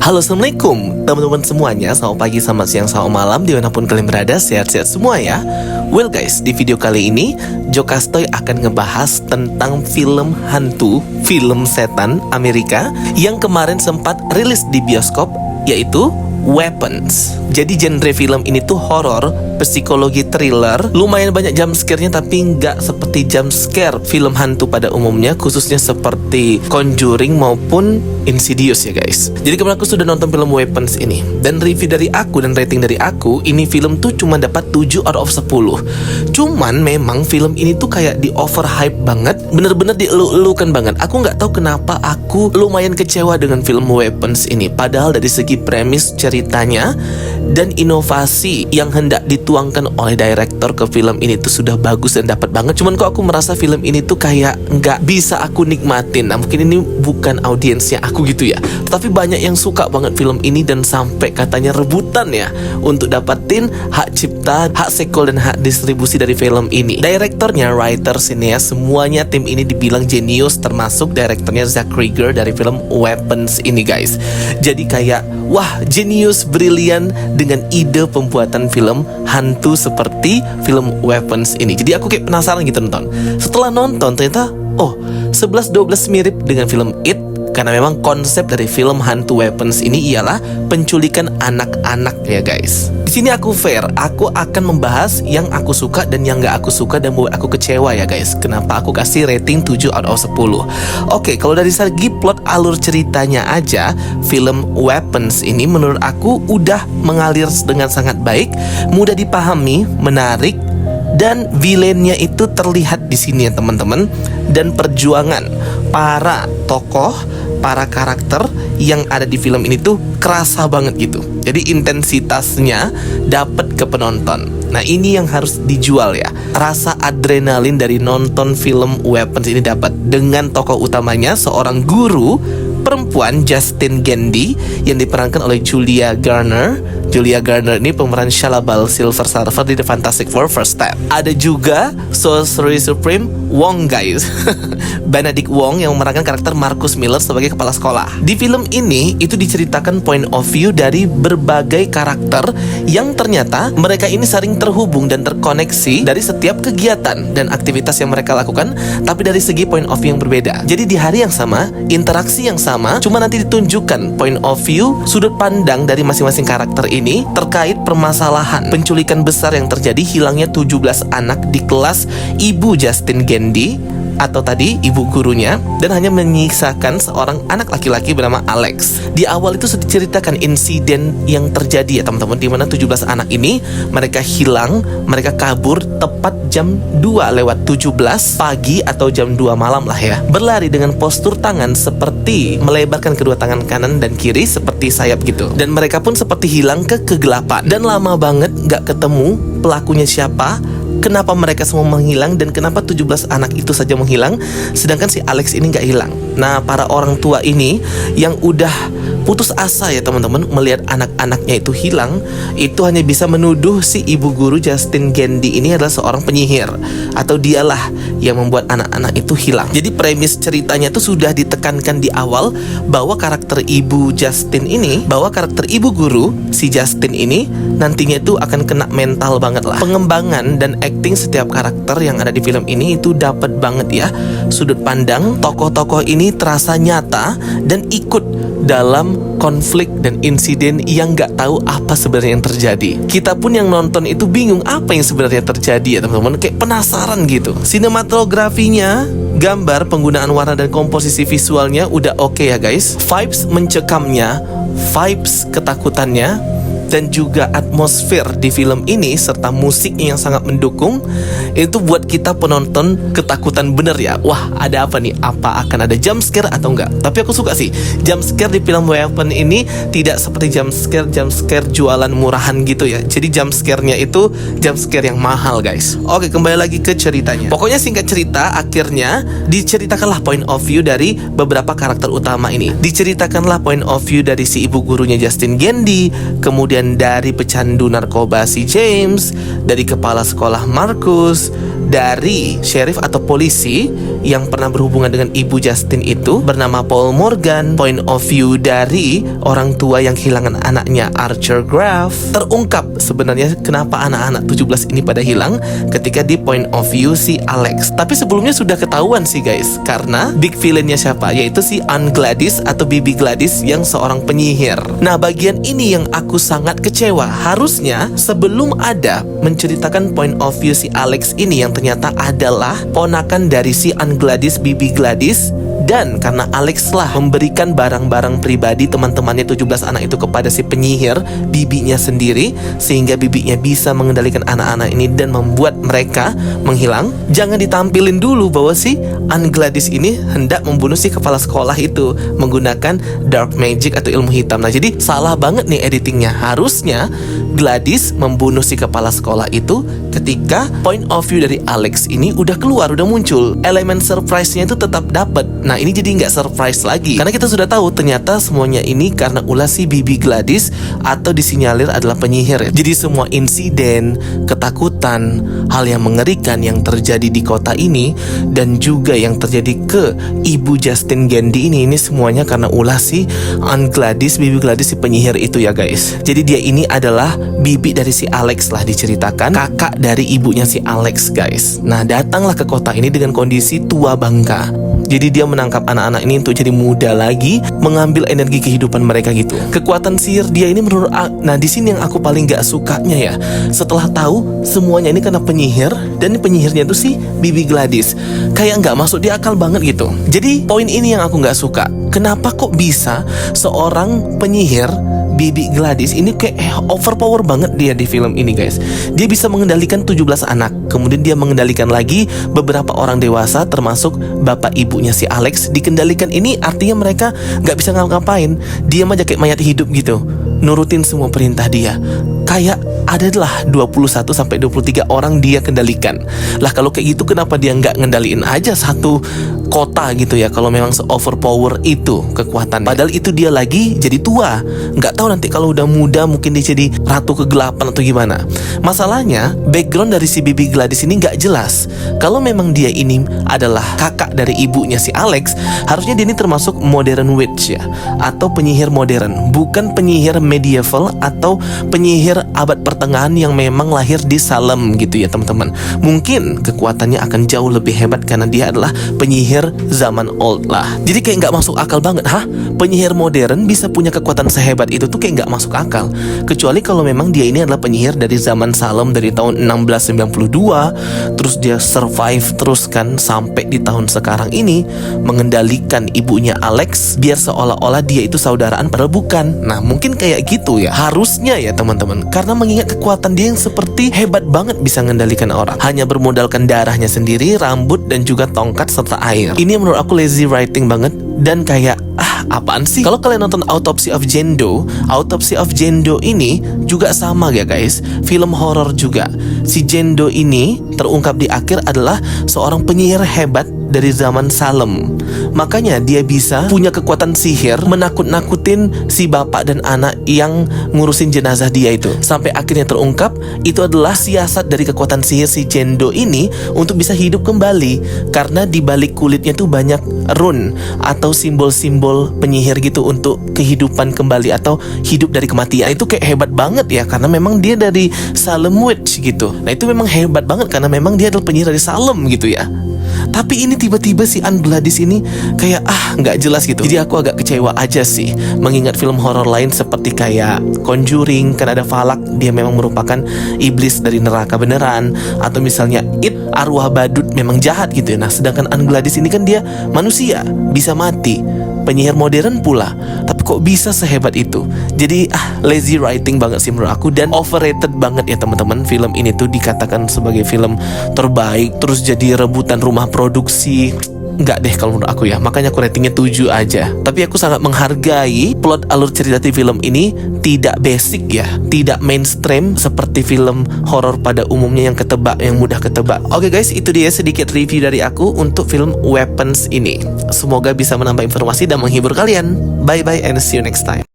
Halo, assalamualaikum teman-teman semuanya. Selamat pagi, selamat siang, selamat malam, dimanapun kalian berada, sehat-sehat semua ya. Well guys, di video kali ini Jokastoy akan ngebahas tentang film hantu, film setan Amerika yang kemarin sempat rilis di bioskop, yaitu Weapons. Jadi genre film ini tuh horor, psikologi thriller, lumayan banyak jump scare-nya, tapi nggak seperti jump scare film hantu pada umumnya, khususnya seperti Conjuring maupun Insidious ya guys. Jadi kemarin aku sudah nonton film Weapons ini, dan review dari aku dan rating dari aku, ini film tuh cuma dapat 7 out of 10. Cuman memang film ini tuh kayak di overhype banget, bener-bener dielu-elukan banget. Aku nggak tahu kenapa aku lumayan kecewa dengan film Weapons ini. Padahal dari segi premis ceritanya dan inovasi yang hendak dituangkan oleh director ke film ini tuh sudah bagus dan dapat banget. Cuman kok aku merasa film ini tuh kayak nggak bisa aku nikmatin. Nah mungkin ini bukan audiensnya aku gitu ya, tapi banyak yang suka banget film ini dan sampai katanya rebutan ya untuk dapatin hak cipta, hak sequel dan hak distribusi dari film ini. Direktornya, writer, sineas, semuanya tim ini dibilang jenius, termasuk direktornya Zack Krieger dari film Weapons ini guys. Jadi kayak wah, jenius, brilian dengan ide pembuatan film hantu seperti film Weapons ini. Jadi aku kayak penasaran gitu nonton. Setelah nonton ternyata 11-12 mirip dengan film It. Karena memang konsep dari film hantu Weapons ini ialah penculikan anak-anak ya guys. Di sini aku fair, aku akan membahas yang aku suka dan yang gak aku suka dan buat aku kecewa ya guys. Kenapa aku kasih rating 7 out of 10. Oke, kalau dari segi plot alur ceritanya aja, film Weapons ini menurut aku udah mengalir dengan sangat baik, mudah dipahami, menarik, dan villainnya itu terlihat di sini ya teman-teman. Dan perjuangan para tokoh, para karakter yang ada di film ini tuh kerasa banget gitu. Jadi intensitasnya dapat ke penonton. Nah ini yang harus dijual ya. Rasa adrenalin dari nonton film Weapons ini dapat. Dengan tokoh utamanya seorang guru perempuan, Justine Gandy, yang diperankan oleh Julia Garner. Julia Garner ini pemeran Shalla-Bal Silver Surfer di The Fantastic Four First Step. Ada juga Sorcerer Supreme Wong guys. Benedict Wong yang memerankan karakter Marcus Miller sebagai kepala sekolah. Di film ini itu diceritakan point of view dari berbagai karakter yang ternyata mereka ini saling terhubung dan terkoneksi dari setiap kegiatan dan aktivitas yang mereka lakukan, tapi dari segi point of view yang berbeda. Jadi di hari yang sama, interaksi yang sama, cuma nanti ditunjukkan point of view, sudut pandang dari masing-masing karakter ini terkait permasalahan penculikan besar yang terjadi, hilangnya 17 anak di kelas ibu Justine Gandy atau tadi ibu gurunya, dan hanya menyisakan seorang anak laki-laki bernama Alex. Di awal itu diceritakan insiden yang terjadi ya teman-teman, di mana 17 anak ini mereka hilang, mereka kabur tepat jam 2:17 pagi atau jam 2 malam lah ya. Berlari dengan postur tangan seperti melebarkan kedua tangan kanan dan kiri seperti sayap gitu. Dan mereka pun seperti hilang ke kegelapan. Dan lama banget gak ketemu pelakunya siapa, kenapa mereka semua menghilang, dan kenapa 17 anak itu saja menghilang sedangkan si Alex ini gak hilang. Nah para orang tua ini yang udah putus asa ya teman-teman melihat anak-anaknya itu hilang, itu hanya bisa menuduh si ibu guru Justine Gandy ini adalah seorang penyihir, atau dialah yang membuat anak-anak itu hilang. Jadi premis ceritanya itu sudah ditekankan di awal bahwa karakter ibu Justine ini, bahwa karakter ibu guru si Justine ini nantinya itu akan kena mental banget lah. Pengembangan dan acting setiap karakter yang ada di film ini itu dapat banget ya. Sudut pandang tokoh-tokoh ini terasa nyata dan ikut dalam konflik dan insiden yang gak tahu apa sebenarnya yang terjadi. Kita pun yang nonton itu bingung apa yang sebenarnya terjadi ya teman-teman, kayak penasaran gitu. Sinematografinya, gambar, penggunaan warna dan komposisi visualnya udah oke ya guys. Vibes mencekamnya, vibes ketakutannya, dan juga atmosfer di film ini serta musiknya yang sangat mendukung, itu buat kita penonton ketakutan bener ya. Wah ada apa nih, apa akan ada jump scare atau enggak. Tapi aku suka sih jump scare di film Weapon ini tidak seperti jump scare jualan murahan gitu ya. Jadi jump scare-nya itu jump scare yang mahal guys. Oke, kembali lagi ke ceritanya. Pokoknya singkat cerita, akhirnya diceritakanlah point of view dari beberapa karakter utama ini. Diceritakanlah point of view dari si ibu gurunya Justine Gandy, kemudian dari pecandu narkoba si James, dari kepala sekolah Marcus, dari sheriff atau polisi yang pernah berhubungan dengan ibu Justin itu bernama Paul Morgan. Point of view dari orang tua yang kehilangan anaknya, Archer Graff. Terungkap sebenarnya kenapa anak-anak 17 ini pada hilang ketika di point of view si Alex. Tapi sebelumnya sudah ketahuan sih guys, karena big villainnya siapa? Yaitu si Anne Gladys atau Bibi Gladys yang seorang penyihir. Nah, bagian ini yang aku sangat kecewa. Harusnya sebelum ada menceritakan point of view si Alex ini yang ternyata adalah ponakan dari si Anne Gladys, Bibi Gladys. Dan karena Alex lah memberikan barang-barang pribadi teman-temannya 17 anak itu kepada si penyihir, bibinya sendiri, sehingga bibinya bisa mengendalikan anak-anak ini dan membuat mereka menghilang. Jangan ditampilin dulu bahwa si Anne Gladys ini hendak membunuh si kepala sekolah itu menggunakan dark magic atau ilmu hitam. Nah, jadi salah banget nih editingnya. Harusnya Gladys membunuh si kepala sekolah itu ketika point of view dari Alex ini udah keluar, udah muncul. Elemen surprise-nya itu tetap dapat. Nah, ini jadi nggak surprise lagi karena kita sudah tahu ternyata semuanya ini karena ulah si Bibi Gladys atau disinyalir adalah penyihir. Jadi semua insiden, ketakutan, hal yang mengerikan yang terjadi di kota ini dan juga yang terjadi ke ibu Justin Gandy ini semuanya karena ulah si Anne Gladys, Bibi Gladys si penyihir itu ya guys. Jadi dia ini adalah bibi dari si Alex lah diceritakan, kakak dari ibunya si Alex guys. Nah, datanglah ke kota ini dengan kondisi tua bangka. Jadi dia menangkap anak-anak ini untuk jadi muda lagi, mengambil energi kehidupan mereka gitu. Kekuatan sihir dia ini menurut nah di sini yang aku paling gak sukanya ya. Setelah tahu semuanya ini karena penyihir, dan penyihirnya itu si Bibi Gladys. Kayak gak masuk di akal banget gitu. Jadi poin ini yang aku gak suka. Kenapa kok bisa seorang penyihir Bibi Gladys ini kayak overpower banget dia di film ini guys. Dia bisa mengendalikan 17 anak. Kemudian dia mengendalikan lagi beberapa orang dewasa termasuk bapak ibunya si Alex. Dikendalikan ini artinya mereka gak bisa ngapa-ngapain. Dia aja kayak mayat hidup gitu, nurutin semua perintah dia. Kayak adalah 21 sampai 23 orang dia kendalikan. Lah kalau kayak gitu kenapa dia nggak ngendaliin aja satu kota gitu ya, kalau memang se-overpower itu kekuatan. Padahal itu dia lagi jadi tua. Nggak tahu nanti kalau udah muda mungkin dia jadi ratu kegelapan atau gimana. Masalahnya background dari si Bibi Gladys ini nggak jelas. Kalau memang dia ini adalah kakak dari ibunya si Alex, harusnya dia ini termasuk modern witch ya, atau penyihir modern, bukan penyihir medieval atau penyihir abad pertengahan yang memang lahir di Salem gitu ya teman-teman. Mungkin kekuatannya akan jauh lebih hebat karena dia adalah penyihir zaman old lah. Jadi kayak nggak masuk akal banget. Hah? Penyihir modern bisa punya kekuatan sehebat itu tuh kayak nggak masuk akal. Kecuali kalau memang dia ini adalah penyihir dari zaman Salem dari tahun 1692, terus dia survive terus kan sampai di tahun sekarang ini mengendalikan ibunya Alex biar seolah-olah dia itu saudaraan padahal bukan. Nah, mungkin kayak gitu ya. Harusnya ya teman-teman. Karena mengingat kekuatan dia yang seperti hebat banget bisa mengendalikan orang. Hanya bermodalkan darahnya sendiri, rambut dan juga tongkat serta air. Ini menurut aku lazy writing banget dan kayak apaan sih? Kalau kalian nonton Autopsy of Jane Doe ini juga sama ya guys. Film horor juga. Si Jane Doe ini terungkap di akhir adalah seorang penyihir hebat dari zaman Salem. Makanya dia bisa punya kekuatan sihir menakut-nakutin si bapak dan anak yang ngurusin jenazah dia itu. Sampai akhirnya terungkap itu adalah siasat dari kekuatan sihir si Jane Doe ini untuk bisa hidup kembali. Karena di balik kulitnya tuh banyak rune atau simbol-simbol penyihir gitu untuk kehidupan kembali atau hidup dari kematian. Itu kayak hebat banget ya, karena memang dia dari Salem Witch gitu. Nah itu memang hebat banget karena memang dia adalah penyihir dari Salem gitu ya. Tapi ini tiba-tiba si Anne Gladys ini kayak nggak jelas gitu. Jadi aku agak kecewa aja sih mengingat film horor lain seperti kayak Conjuring, kan ada Falak, dia memang merupakan iblis dari neraka beneran. Atau misalnya It, arwah badut memang jahat gitu ya. Nah sedangkan Anne Gladys ini kan dia manusia, bisa mati, penyihir modern pula. Tapi kok bisa sehebat itu? Jadi lazy writing banget sih menurut aku. Dan overrated banget ya teman-teman. Film ini tuh dikatakan sebagai film terbaik, terus jadi rebutan rumah produksi. Enggak deh kalau menurut aku ya. Makanya aku ratingnya 7 aja. Tapi aku sangat menghargai plot alur cerita di film ini tidak basic ya, tidak mainstream seperti film horor pada umumnya yang ketebak, yang mudah ketebak. Oke guys, itu dia sedikit review dari aku untuk film Weapons ini. Semoga bisa menambah informasi dan menghibur kalian. Bye bye and see you next time.